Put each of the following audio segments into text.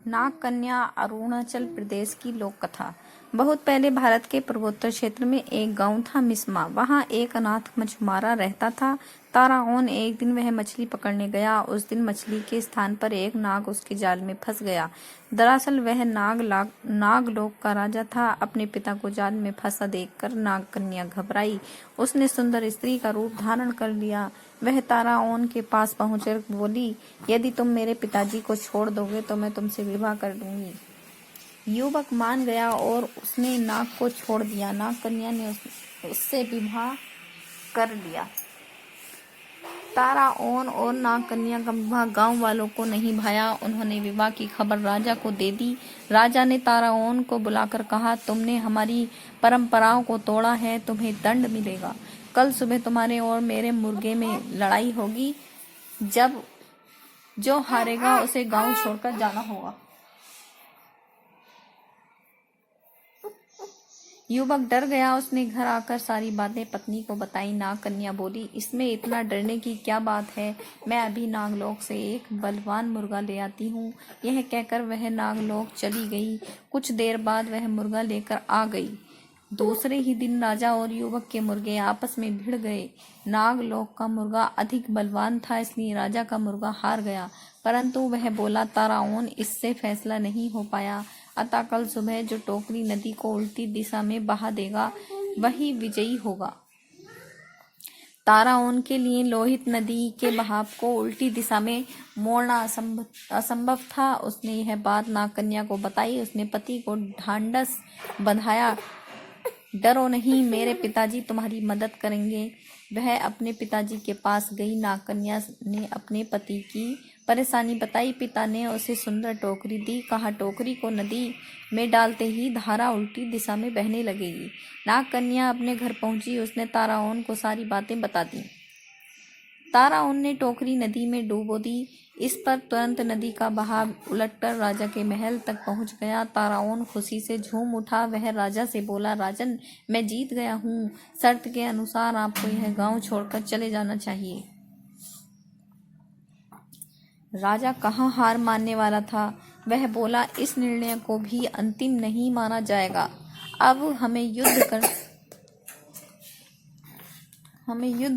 नाग कन्या अरुणाचल प्रदेश की लोक कथा। बहुत पहले भारत के पूर्वोत्तर क्षेत्र में एक गांव था मिस्मा। वहां एक अनाथ मछुआरा रहता था। ताराओन एक दिन वह मछली पकड़ने गया। उस दिन मछली के स्थान पर एक नाग उसके जाल में फंस गया। दरअसल वह नागलोक का राजा था। अपने पिता को जाल में फंसा देखकर नाग कन्या घबराई। उसने सुंदर स्त्री का रूप धारण कर लिया। वह ताराओन के पास पहुंचकर बोली, यदि तुम मेरे पिताजी को छोड़ दोगे तो मैं तुमसे विवाह कर लूंगी। युवक मान गया और उसने नाग को छोड़ दिया। नाग कन्या ने उससे विवाह कर लिया। ताराओन और नाग कन्या का विवाह गांव वालों को नहीं भाया। उन्होंने विवाह की खबर राजा को दे दी। राजा ने ताराओन को बुलाकर कहा, तुमने हमारी परंपराओं को तोड़ा है, तुम्हें दंड मिलेगा। कल सुबह तुम्हारे और मेरे मुर्गे में लड़ाई होगी। जो हारेगा उसे गांव छोड़कर जाना होगा। युवक डर गया। उसने घर आकर सारी बातें पत्नी को बताई। नाग कन्या बोली, इसमें इतना डरने की क्या बात है, मैं अभी नागलोक से एक बलवान मुर्गा ले आती हूँ। यह कहकर वह नागलोक चली गई। कुछ देर बाद वह मुर्गा लेकर आ गई। दूसरे ही दिन राजा और युवक के मुर्गे आपस में भिड़ गए। नागलोक का मुर्गा अधिक बलवान था, इसलिए राजा का मुर्गा हार गया। परंतु वह बोला, ताराओन, इससे फैसला नहीं हो पाया। अतः कल सुबह जो टोकरी नदी को उल्टी दिशा में बहा देगा वही विजयी होगा। ताराओन के लिए लोहित नदी के बहाव को उल्टी दिशा में मोड़ना असंभव था। उसने यह बात नाग कन्या को बताई। उसने पति को ढांढस बंधाया, डरो नहीं, मेरे पिताजी तुम्हारी मदद करेंगे। वह अपने पिताजी के पास गई। नाग कन्या ने अपने पति की परेशानी बताई। पिता ने उसे सुंदर टोकरी दी। कहा, टोकरी को नदी में डालते ही धारा उल्टी दिशा में बहने लगेगी। नाग कन्या अपने घर पहुंची। उसने ताराओन को सारी बातें बता दी। ताराओन ने टोकरी नदी में डुबो दी। इस पर तुरंत नदी का बहाव उलटकर राजा के महल तक पहुंच गया। ताराओन खुशी से झूम उठा। वह राजा से बोला, राजन, मैं जीत गया हूँ। शर्त के अनुसार आपको यह गांव छोड़कर चले जाना चाहिए। राजा कहाँ हार मानने वाला था। वह बोला, इस निर्णय को भी अंतिम नहीं माना जाएगा। अब हमें युद्ध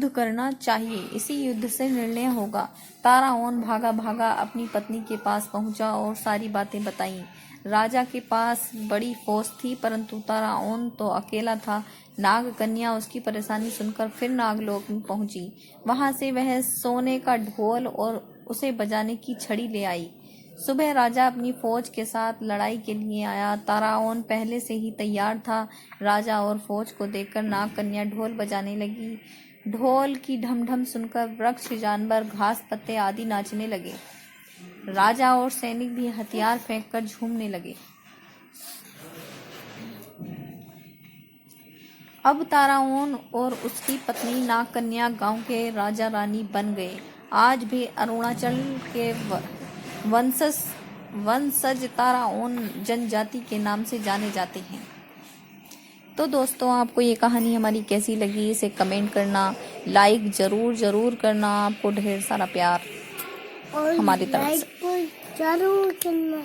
करना चाहिए। इसी युद्ध से निर्णय होगा। ताराओन भागा भागा अपनी पत्नी के पास पहुंचा और सारी बातें बताईं। राजा के पास बड़ी फौज थी, परंतु ताराओन तो अकेला था। नाग कन्या उसकी परेशानी सुनकर फिर नागलोक में पहुंची। वहां से वह सोने का ढोल और उसे बजाने की छड़ी ले आई। सुबह राजा अपनी फौज के साथ लड़ाई के लिए आया। ताराओन पहले से ही तैयार था। राजा और फौज को देखकर नाग कन्या ढोल बजाने लगी। ढोल की ढमढम सुनकर वृक्ष, जानवर, घास पत्ते आदि नाचने लगे। राजा और सैनिक भी हथियार फेंककर झूमने लगे। अब ताराओन और उसकी पत्नी नाग कन्या गांव के राजा रानी बन गए। आज भी अरुणाचल के वंशज ताराओन जनजाति के नाम से जाने जाते हैं। तो दोस्तों, आपको ये कहानी हमारी कैसी लगी इसे कमेंट करना, लाइक जरूर करना। आपको ढेर सारा प्यार और हमारी तरफ से लाइक जरूर करना।